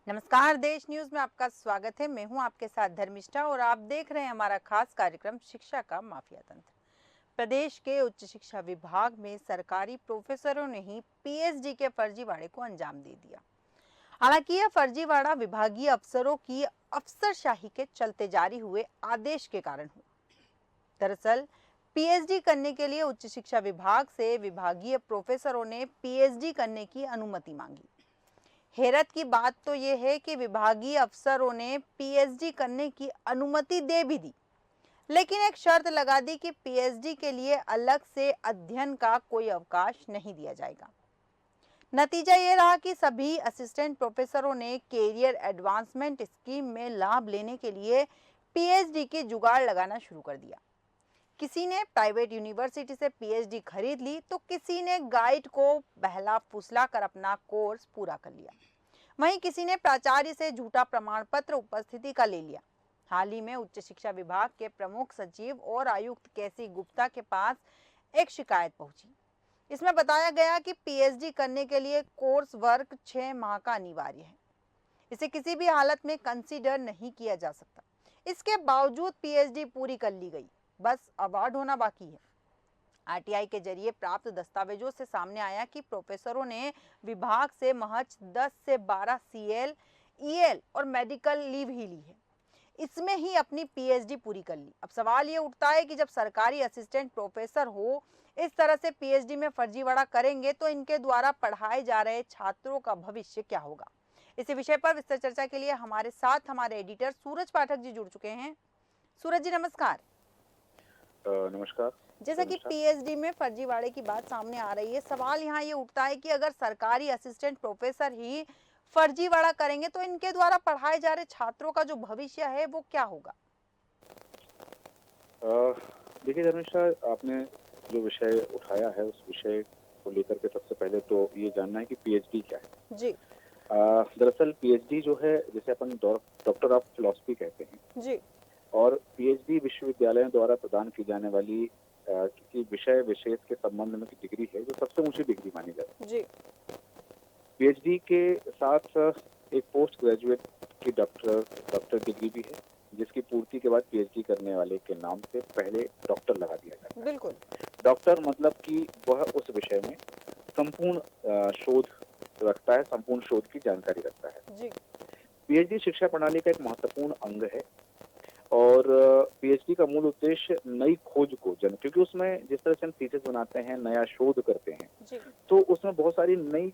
नमस्कार, देश न्यूज में आपका स्वागत है। मैं हूं आपके साथ धर्मिष्ठा और आप देख रहे हैं हमारा खास कार्यक्रम शिक्षा का माफिया तंत्र। प्रदेश के उच्च शिक्षा विभाग में सरकारी प्रोफेसरों ने ही पीएचडी के फर्जीवाड़े को अंजाम दे दिया। हालांकि यह फर्जीवाड़ा विभागीय अफसरों की अफसरशाही के चलते जारी हुए आदेश के कारण हुआ। दरअसल पीएचडी करने के लिए उच्च शिक्षा विभाग से विभागीय प्रोफेसरों ने पीएचडी करने की अनुमति मांगी। हैरत की बात तो यह है कि विभागीय अफसरों ने पीएचडी करने की अनुमति दे भी दी, लेकिन एक शर्त लगा दी कि पीएचडी के लिए अलग से अध्ययन का कोई अवकाश नहीं दिया जाएगा। नतीजा ये रहा कि सभी असिस्टेंट प्रोफेसरों ने कैरियर एडवांसमेंट स्कीम में लाभ लेने के लिए पीएचडी की जुगाड़ लगाना शुरू कर दिया। किसी ने प्राइवेट यूनिवर्सिटी से पीएचडी खरीद ली तो किसी ने गाइड को बहला फुसला कर अपना कोर्स पूरा कर लिया। वहीं किसी ने प्राचार्य से झूठा प्रमाण पत्र उपस्थिति का ले लिया। हाल ही में उच्च शिक्षा विभाग के प्रमुख सचिव और आयुक्त केसी गुप्ता के पास एक शिकायत पहुंची। इसमें बताया गया कि पीएचडी करने के लिए कोर्स वर्क 6 माह का अनिवार्य है। इसे किसी भी हालत में कंसीडर नहीं किया जा सकता। इसके बावजूद पीएचडी पूरी कर ली गई, बस अवार्ड होना बाकी है। आरटीआई के जरिए प्राप्त दस्तावेजों से सामने आया कि प्रोफेसरों ने विभाग से महज 10 से 12 सीएल, ईएल और मेडिकल लीव ही ली है। इसमें ही अपनी पीएचडी पूरी कर ली। अब सवाल ये उठता है कि जब सरकारी असिस्टेंट प्रोफेसर हो इस तरह से पीएचडी में फर्जीवाड़ा करेंगे तो इनके द्वारा पढ़ाए जा रहे छात्रों का भविष्य क्या होगा। इसी विषय पर विस्तार चर्चा के लिए हमारे साथ हमारे एडिटर सूरज पाठक जी जुड़ चुके हैं। सूरज जी नमस्कार। नमस्कार। जैसा कि पीएचडी में फर्जीवाड़े की बात सामने आ रही है, सवाल यहाँ ये उठता है कि अगर सरकारी असिस्टेंट प्रोफेसर ही फर्जीवाड़ा करेंगे तो इनके द्वारा पढ़ाए जा रहे छात्रों का जो भविष्य है वो क्या होगा। देखिए धर्मेशा, आपने जो विषय उठाया है उस विषय को लेकर के सबसे पहले तो ये जानना है कि पीएचडी क्या है। जी दरअसल पीएचडी जो है, जिसे अपन डॉक्टर ऑफ फिलॉसफी कहते हैं, जी और पीएचडी विश्वविद्यालयों द्वारा प्रदान की जाने वाली किसी विषय विशेष के संबंध में की डिग्री है, जो सबसे ऊंची डिग्री मानी जाती है। जी पीएचडी के साथ एक पोस्ट ग्रेजुएट की डॉक्टर डिग्री भी है, जिसकी पूर्ति के बाद पीएचडी करने वाले के नाम से पहले डॉक्टर लगा दिया जाता है। बिल्कुल। डॉक्टर मतलब कि वह उस विषय में संपूर्ण शोध रखता है, संपूर्ण शोध की जानकारी रखता है। जी पीएचडी शिक्षा प्रणाली का एक महत्वपूर्ण अंग है और पीएचडी का मूल उद्देश्य नई खोज को क्योंकि उसमें जिस तरह से हम थीसिस बनाते हैं, नया शोध करते हैं, जी तो उसमें बहुत सारी नई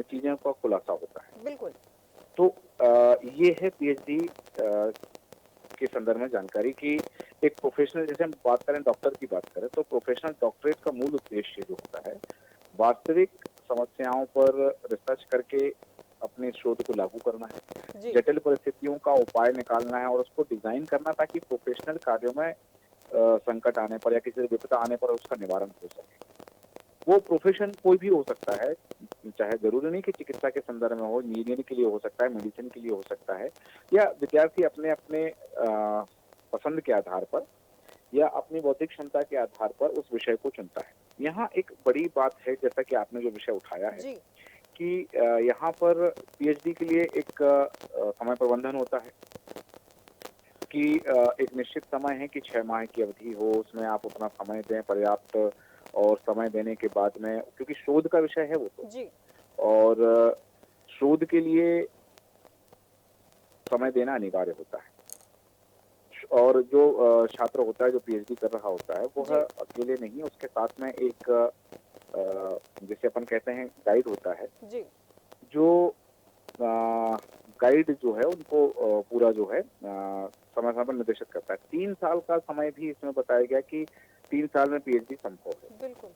चीजों का खुलासा होता है। बिल्कुल। तो ये है पीएचडी के संदर्भ में जानकारी की एक प्रोफेशनल, जैसे हम बात करें डॉक्टर की बात करें, तो प्रोफेशनल डॉक्टरेट का मूल उद्देश्य जो होता है, वास्तविक समस्याओं पर रिसर्च करके अपने शोध को लागू करना है, जटिल परिस्थितियों का उपाय निकालना है और उसको डिजाइन करना ताकि प्रोफेशनल कार्यों में संकट आने पर या किसी विपदा आने पर उसका निवारण हो सके। वो प्रोफेशन कोई भी हो सकता है, चाहे जरूरी नहीं कि चिकित्सा के संदर्भ में हो, इंजीनियरिंग के लिए हो सकता है, मेडिसिन के लिए हो सकता है, या विद्यार्थी अपने अपने पसंद के आधार पर या अपनी बौद्धिक क्षमता के आधार पर उस विषय को चुनता है। यहाँ एक बड़ी बात है, जैसा कि आपने जो विषय उठाया है, कि यहाँ पर पीएचडी के लिए एक समय प्रबंधन होता है कि एक निश्चित समय है कि 6 माह की अवधि हो, उसमें आप अपना समय दें पर्याप्त, और समय देने के बाद में, क्योंकि शोध का विषय है वो तो जी और शोध के लिए समय देना अनिवार्य होता है। और जो छात्र होता है, जो पीएचडी कर रहा होता है, वह अकेले नहीं, उसके साथ में एक जैसे अपन कहते हैं गाइड होता है, जी जो गाइड जो है उनको पूरा जो है समय समय पर निर्देशित करता है। 3 साल का समय भी इसमें बताया गया कि 3 साल में पीएचडी संभव है। बिल्कुल।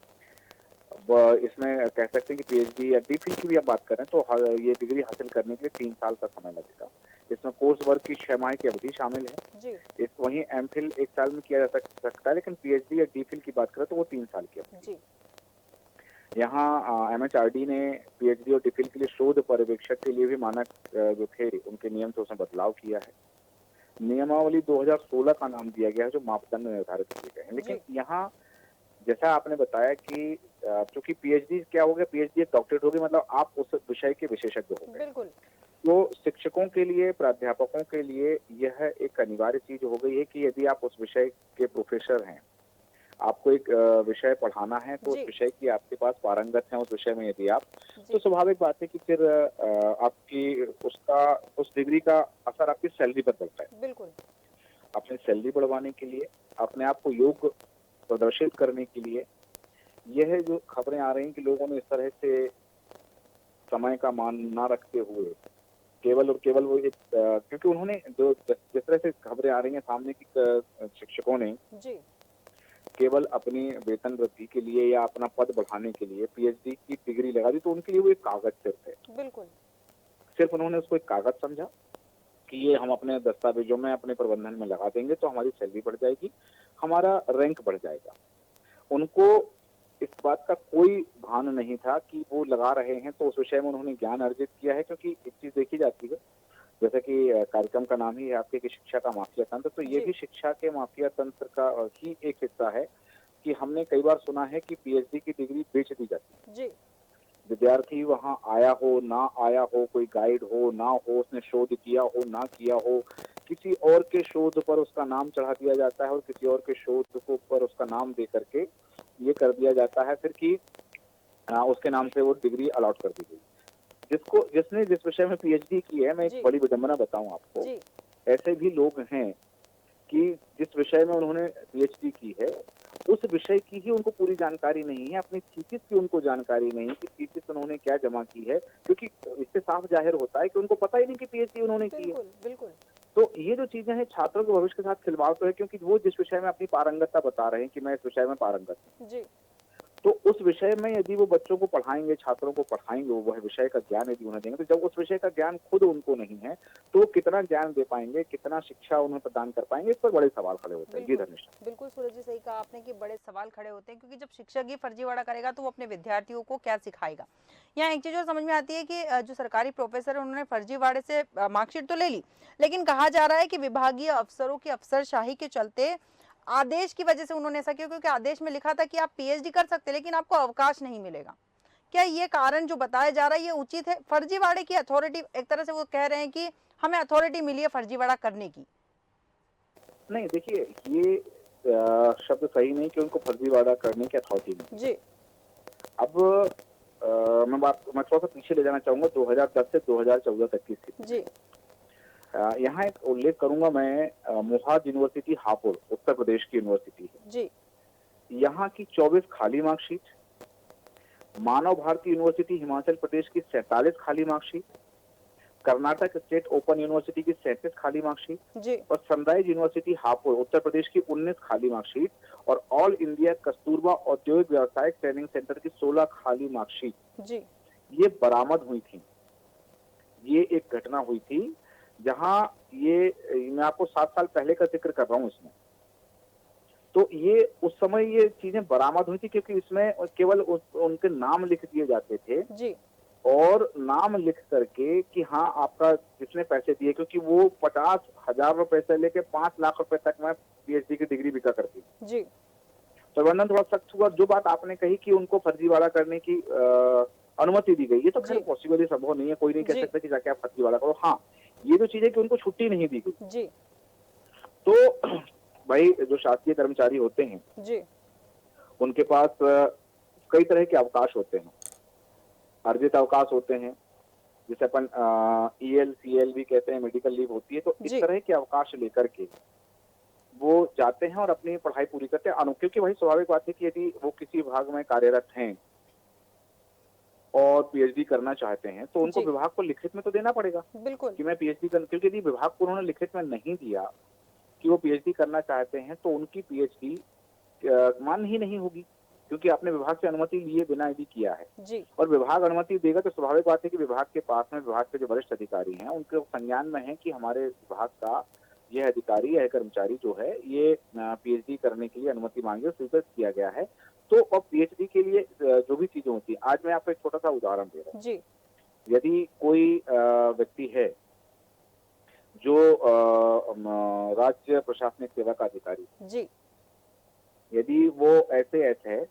अब इसमें कह सकते हैं कि पीएचडी या डीफिल की भी आप बात करें तो ये डिग्री हासिल करने के लिए 3 साल का समय लगेगा। इसमें कोर्स वर्क की 6 माह की अवधि शामिल है। जी वहीं एमफिल 1 साल में किया जा सकता है, लेकिन पीएचडी या डीफिल की बात करें तो वो 3 साल की अवधि। यहाँ एमएचआरडी ने पीएचडी और डीफिल के लिए शोध पर्यवेक्षक के लिए भी मानक जो थे उनके नियम से उसमें बदलाव किया है। नियमावली 2016 का नाम दिया गया है, जो मापदंड निर्धारित किए गए हैं। लेकिन यहाँ जैसा आपने बताया कि चूंकि पीएचडी क्या हो गया, पीएचडी एक डॉक्टरेट होगी, मतलब आप उस विषय के विशेषज्ञ हो गए। बिल्कुल। तो शिक्षकों के लिए, प्राध्यापकों के लिए यह एक अनिवार्य चीज हो गई है कि यदि आप उस विषय के प्रोफेसर हैं, आपको एक विषय पढ़ाना है, तो उस जी, विषय की आपके पास पारंगत है उस विषय में यदि आप, तो जी, स्वाभाविक बात है कि फिर आपकी उसका उस डिग्री का असर आपकी सैलरी पर पड़ता है। बिल्कुल। अपनी सैलरी बढ़वाने के लिए, अपने आप को योग्य प्रदर्शित करने के लिए, यह जो खबरें आ रही हैं कि लोगों ने इस तरह से समय का मान ना रखते हुए केवल और केवल वो एक क्योंकि उन्होंने जो जिस तरह से खबरें आ रही हैं सामने की शिक्षकों ने जी, केवल अपनी वेतन वृद्धि के लिए या अपना पद बढ़ाने के लिए पीएचडी की डिग्री लगा दी, तो उनके लिए वो एक कागज सिर्फ है। बिल्कुल। सिर्फ उन्होंने उसको एक कागज समझा कि ये हम अपने दस्तावेजों में अपने प्रबंधन में लगा देंगे तो हमारी सैलरी बढ़ जाएगी, हमारा रैंक बढ़ जाएगा। उनको इस बात का कोई भान नहीं था कि वो लगा रहे हैं तो उस विषय में उन्होंने ज्ञान अर्जित किया है, क्योंकि एक चीज देखी जाती है, जैसा कि कार्यक्रम का नाम ही है आपके कि शिक्षा का माफिया तंत्र, तो ये जी, भी शिक्षा के माफिया तंत्र का ही एक हिस्सा है कि हमने कई बार सुना है कि पीएचडी की डिग्री बेच दी जाती है। जी, विद्यार्थी वहां आया हो ना आया हो, कोई गाइड हो ना हो, उसने शोध किया हो ना किया हो, किसी और के शोध पर उसका नाम चढ़ा दिया जाता है और किसी और के शोध को पर उसका नाम दे करके ये कर दिया जाता है फिर कि उसके नाम से वो डिग्री अलॉट कर दी गई। जिसने जिस विषय में पीएचडी की है, मैं एक जी, बड़ी विडंबना बताऊं आपको, जी, ऐसे भी लोग हैं कि जिस विषय में उन्होंने पीएचडी की है, उस विषय की ही उनको पूरी जानकारी नहीं है, अपनी थीसिस की उनको जानकारी नहीं है कि थीसिस उन्होंने क्या जमा की है, क्योंकि इससे साफ जाहिर होता है कि उनको पता ही नहीं कि पीएचडी उन्होंने की है। बिल्कुल, बिल्कुल। तो ये जो चीजें हैं छात्रों के भविष्य के साथ खिलवाड़ तो है, क्योंकि वो जिस विषय में अपनी पारंगतता बता रहे हैं कि मैं इस विषय में पारंगत हूँ, जी, तो उस विषय में यदि वो बच्चों को पढ़ाएंगे, छात्रों को पढ़ाएंगे, वो वह विषय का ज्ञान यदि उन्हें देंगे, तो जब उस विषय का ज्ञान खुद उनको नहीं है, तो वो कितना ज्ञान दे पाएंगे, कितना शिक्षा उन्हें प्रदान कर पाएंगे, इस पर बड़े सवाल खड़े होते हैं। जी बिल्कुल। धर्मेश। बिल्कुल सूरज जी, सही कहा आपने कि बड़े सवाल खड़े होते हैं, क्योंकि जब शिक्षक ही फर्जीवाड़ा करेगा तो वो अपने विद्यार्थियों को क्या सिखाएगा। यहाँ एक चीज और समझ में आती है कि जो सरकारी प्रोफेसर है उन्होंने फर्जीवाड़े से मार्कशीट तो ले ली, लेकिन कहा जा रहा है कि विभागीय अफसरों की अफसरशाही के चलते आदेश की वजह से उन्होंने ऐसा किया, क्योंकि आदेश में लिखा था कि आप पीएचडी कर सकते हैं लेकिन आपको अवकाश नहीं मिलेगा। क्या ये कारण जो बताया जा रहा है ये उचित है? फर्जीवाड़े की अथॉरिटी, एक तरह से वो कह रहे हैं कि हमें अथॉरिटी मिली है फर्जीवाड़ा करने की। नहीं देखिए, ये शब्द सही नहीं कि उनको फर्जीवाड़ा करने की अथॉरिटी नहीं। जी, अब मैं थोड़ा सा पीछे ले जाना चाहूंगा 2010 से 2014 तक की स्थिति। जी, यहाँ एक उल्लेख करूंगा मैं, मोहाद यूनिवर्सिटी हापुड़ उत्तर प्रदेश की यूनिवर्सिटी है। जी, यहाँ की 24 खाली मार्कशीट, मानव भारती यूनिवर्सिटी हिमाचल प्रदेश की 47 खाली marksheet, Karnataka state open university की 37 खाली मार्कशीट जी, और सनराइज यूनिवर्सिटी हापुड़ उत्तर प्रदेश की 19 खाली मार्कशीट और ऑल इंडिया कस्तूरबा औद्योगिक व्यवसायिक ट्रेनिंग सेंटर की 16 खाली मार्कशीट जी, ये बरामद हुई थी। ये एक घटना हुई थी जहां ये, मैं आपको 7 साल पहले का जिक्र कर रहा हूँ इसमें, तो ये उस समय ये चीजें बरामद हुई थी क्योंकि इसमें केवल उनके नाम लिख दिए जाते थे जी, और नाम लिख करके कि हाँ आपका जिसने पैसे दिए, क्योंकि वो 50,000 रुपए से लेके 5 लाख रुपए तक में पीएचडी की डिग्री बिका करती थी। जी, प्रबंधन थोड़ा सख्त हुआ। जो बात आपने कही कि उनको फर्जीवाड़ा करने की अनुमति दी गई, ये तो खैर जी, पॉसिबल ही संभव नहीं है, कोई नहीं कह जी, सकता कि जाके आप फर्जीवाड़ा करो। हाँ, ये जो चीज है कि उनको छुट्टी नहीं दी गई, जी, तो भाई जो शासकीय कर्मचारी होते हैं जी, उनके पास कई तरह के अवकाश होते हैं, अर्जित अवकाश होते हैं, जिसे अपन ईएल सीएल भी कहते हैं, मेडिकल लीव होती है, तो इस जी, तरह के अवकाश लेकर के वो जाते हैं और अपनी पढ़ाई पूरी करते हैं। क्योंकि वही स्वाभाविक बात है कि यदि वो किसी विभाग में कार्यरत हैं और पीएचडी करना चाहते हैं तो उनको जी, विभाग को लिखित में तो देना पड़ेगा बिल्कुल, कि मैं पीएचडी कर, क्योंकि यदि विभाग को उन्होंने लिखित में नहीं दिया कि वो पीएचडी करना चाहते हैं तो उनकी पीएचडी मान्य ही नहीं होगी, क्योंकि आपने विभाग से अनुमति लिए बिना यदि किया है जी, और विभाग अनुमति देगा तो स्वाभाविक बात है कि विभाग के पास में विभाग के जो वरिष्ठ अधिकारी हैं उनके संज्ञान में है कि हमारे विभाग का यह अधिकारी, यह कर्मचारी जो है ये पीएचडी करने के लिए अनुमति मांगे, स्वीकृत किया गया है। तो अब पीएचडी के लिए जो भी चीजें होती है, आज मैं आपको एक छोटा सा उदाहरण दे रहा जी, हूँ। यदि कोई व्यक्ति है जो राज्य प्रशासनिक सेवा का अधिकारी, जी, यदि वो ऐसे है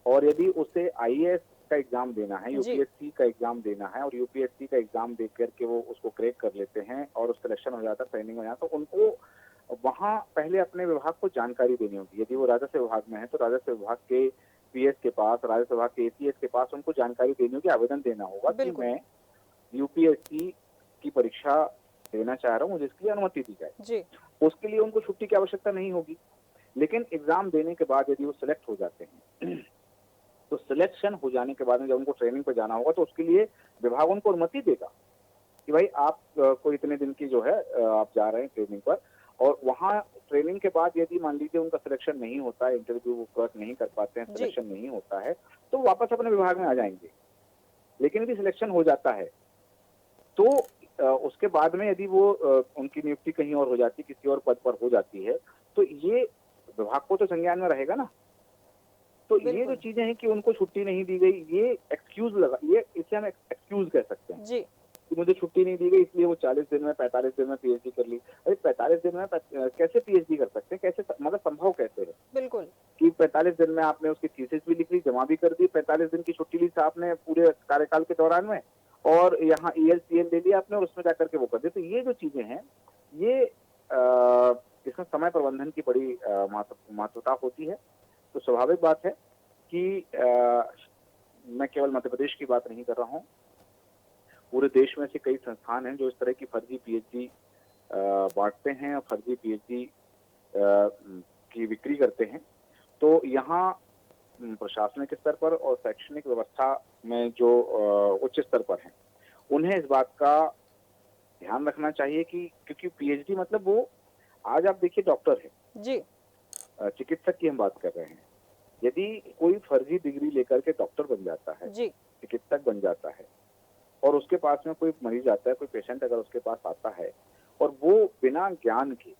और यदि उसे आईएएस का एग्जाम देना है, जी यूपीएससी का एग्जाम देना है और यूपीएससी का एग्जाम दे करके वो उसको क्रैक कर लेते हैं और उस सिलेक्शन हो जाता है, ट्रेनिंग हो जाता है, तो उनको वहाँ पहले अपने विभाग को जानकारी देनी होगी। यदि वो राजस्व विभाग में है तो राजस्व विभाग के पीएस के पास, राजस्व विभाग के एसीएस के पास उनको जानकारी देनी होगी, आवेदन देना होगा कि बिल्कुल। मैं यूपीएससी की परीक्षा देना चाह रहा हूँ, मुझे इसकी अनुमति दी जाए। जी उसके लिए उनको छुट्टी की आवश्यकता नहीं होगी। लेकिन एग्जाम देने के बाद यदि वो सिलेक्ट हो जाते हैं तो सिलेक्शन हो जाने के बाद में जब उनको ट्रेनिंग पे जाना होगा तो उसके लिए विभाग उनको अनुमति देगा कि भाई आप को इतने दिन की जो है आप जा रहे हैं ट्रेनिंग पर, और वहाँ ट्रेनिंग के बाद यदि मान लीजिए उनका सिलेक्शन नहीं होता है, इंटरव्यू वो क्रैक नहीं कर पाते हैं, जी सिलेक्शन नहीं होता है, तो वापस अपने विभाग में आ जाएंगे। लेकिन यदि सिलेक्शन हो जाता है तो उसके बाद में यदि वो उनकी नियुक्ति कहीं और हो जाती, किसी और पद पर हो जाती है, तो ये विभाग को तो संज्ञान में रहेगा ना। तो ये जो बिल्कुल। चीजें हैं कि उनको छुट्टी नहीं दी गई, ये एक्सक्यूज लगा, ये इसे हम एक्सक्यूज कह सकते हैं जी कि मुझे छुट्टी नहीं दी गई इसलिए वो 40 दिन में 45 दिन में पीएचडी कर ली। अरे 45 दिन में कैसे पीएचडी कर सकते हैं, कैसे मतलब संभव कैसे है बिल्कुल। कि 45 दिन में आपने उसकी थीसिस भी लिख ली, जमा भी कर दी, 45 दिन की छुट्टी ली आपने पूरे कार्यकाल के दौरान में, और यहाँ ईएलसीएल ले लिया आपने और उसमें जाकर के वो कर दी। तो ये जो चीजें हैं ये इसमें समय प्रबंधन की बड़ी महत्वता होती है। तो स्वाभाविक बात है कि मैं केवल मध्य प्रदेश की बात नहीं कर रहा हूँ, पूरे देश में से कई संस्थान हैं जो इस तरह की फर्जी पीएचडी बांटते हैं और फर्जी पीएचडी की बिक्री करते हैं। तो यहाँ प्रशासनिक स्तर पर और शैक्षणिक व्यवस्था में जो उच्च स्तर पर हैं, उन्हें इस बात का ध्यान रखना चाहिए कि क्योंकि पीएचडी मतलब वो, आज आप देखिए डॉक्टर है, जी चिकित्सक की हम बात कर रहे हैं, यदि कोई फर्जी डिग्री लेकर के डॉक्टर बन जाता है, जी चिकित्सक बन जाता है, और उसके पास में कोई मरीज आता है, कोई पेशेंट अगर उसके पास आता है और वो बिना ज्ञान के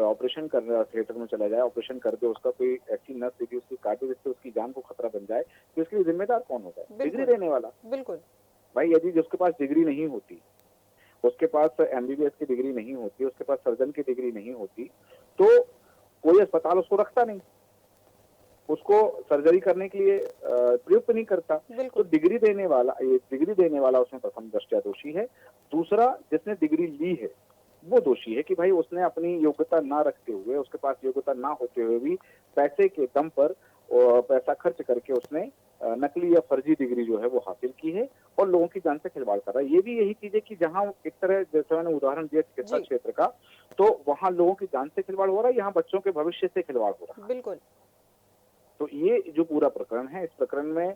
ऑपरेशन कर रहा थिएटर में चला जाए, ऑपरेशन कर दे, उसका कोई ऐसी नस यदि उसकी काटे जिससे उसकी जान को खतरा बन जाए, तो इसके लिए जिम्मेदार कौन होगा? डिग्री बिल्कुल देने वाला। बिल्कुल। भाई यदि जिसके पास डिग्री नहीं होती, उसके पास एमबीबीएस की डिग्री नहीं होती, उसके पास सर्जन की डिग्री नहीं होती, तो कोई अस्पताल उसको रखता नहीं, उसको सर्जरी करने के लिए प्रयुक्त नहीं करता। तो बिल्कुल डिग्री देने वाला उसमें प्रथम दृष्टया दोषी है। दूसरा, जिसने डिग्री ली है वो दोषी है कि भाई उसने अपनी योग्यता ना रखते हुए, उसके पास योग्यता ना होते हुए भी पैसे के दम पर पैसा खर्च करके उसने नकली या फर्जी डिग्री जो है वो हासिल की है और लोगों की जान से खिलवाड़ कर रहा है। ये भी यही चीज है कि जहाँ एक तरह, जैसे मैंने उदाहरण दिया चिकित्सा जी क्षेत्र का, तो वहाँ लोगों की जान से खिलवाड़ हो रहा है, यहाँ बच्चों के भविष्य से खिलवाड़ हो रहा है। बिल्कुल। तो ये जो पूरा प्रकरण है, इस प्रकरण में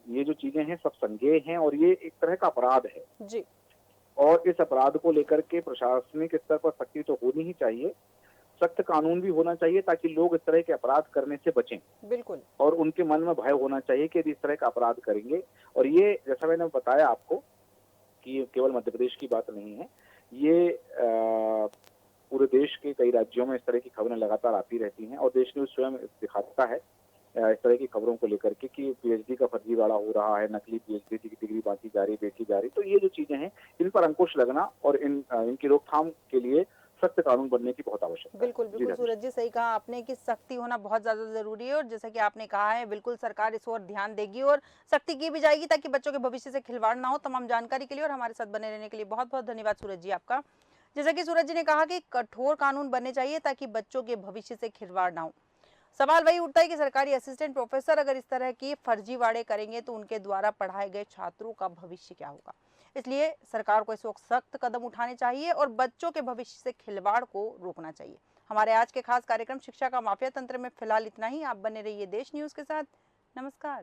ये जो चीजें हैं सब संज्ञेय हैं और ये एक तरह का अपराध है, जी और इस अपराध को लेकर के प्रशासनिक स्तर पर सख्ती तो होनी ही चाहिए, सख्त कानून भी होना चाहिए ताकि लोग इस तरह के अपराध करने से बचें, बिल्कुल। और उनके मन में भय होना चाहिए कि यदि इस तरह का अपराध करेंगे, और ये जैसा मैंने बताया आपको कि ये केवल मध्य प्रदेश की बात नहीं है, ये पूरे देश के कई राज्यों में इस तरह की खबरें लगातार आती रहती हैं और देश न्यूज स्वयं दिखाता है इस तरह की खबरों को लेकर के कि पीएचडी का फर्जीवाड़ा हो रहा है, नकली पीएचडी की डिग्री बांटी जा रही, बेची जा रही। तो ये जो चीजें हैं, इन पर अंकुश लगना और इनकी रोकथाम के लिए सख्त कानून बनने की बहुत आवश्यकता है। बिल्कुल जी बिल्कुल धर्मेश। सूरज जी, सही कहा आपने कि सख्ती होना बहुत ज्यादा जरूरी है, और जैसा कि आपने कहा है बिल्कुल सरकार इस ओर ध्यान देगी और सख्ती की भी जाएगी ताकि बच्चों के भविष्य से खिलवाड़ ना हो। तमाम जानकारी के लिए और हमारे साथ बने रहने के लिए बहुत बहुत धन्यवाद सूरज जी आपका। जैसा कि सूरज जी ने कहा कि कठोर कानून बनने चाहिए ताकि बच्चों के भविष्य से खिलवाड़ ना हो। सवाल वही उठता है कि सरकारी असिस्टेंट प्रोफेसर अगर इस तरह की फर्जीवाड़े करेंगे तो उनके द्वारा पढ़ाए गए छात्रों का भविष्य क्या होगा। इसलिए सरकार को इस वक्त सख्त कदम उठाने चाहिए और बच्चों के भविष्य से खिलवाड़ को रोकना चाहिए। हमारे आज के खास कार्यक्रम शिक्षा का माफिया तंत्र में फिलहाल इतना ही। आप बने रहिए देश न्यूज के साथ। नमस्कार।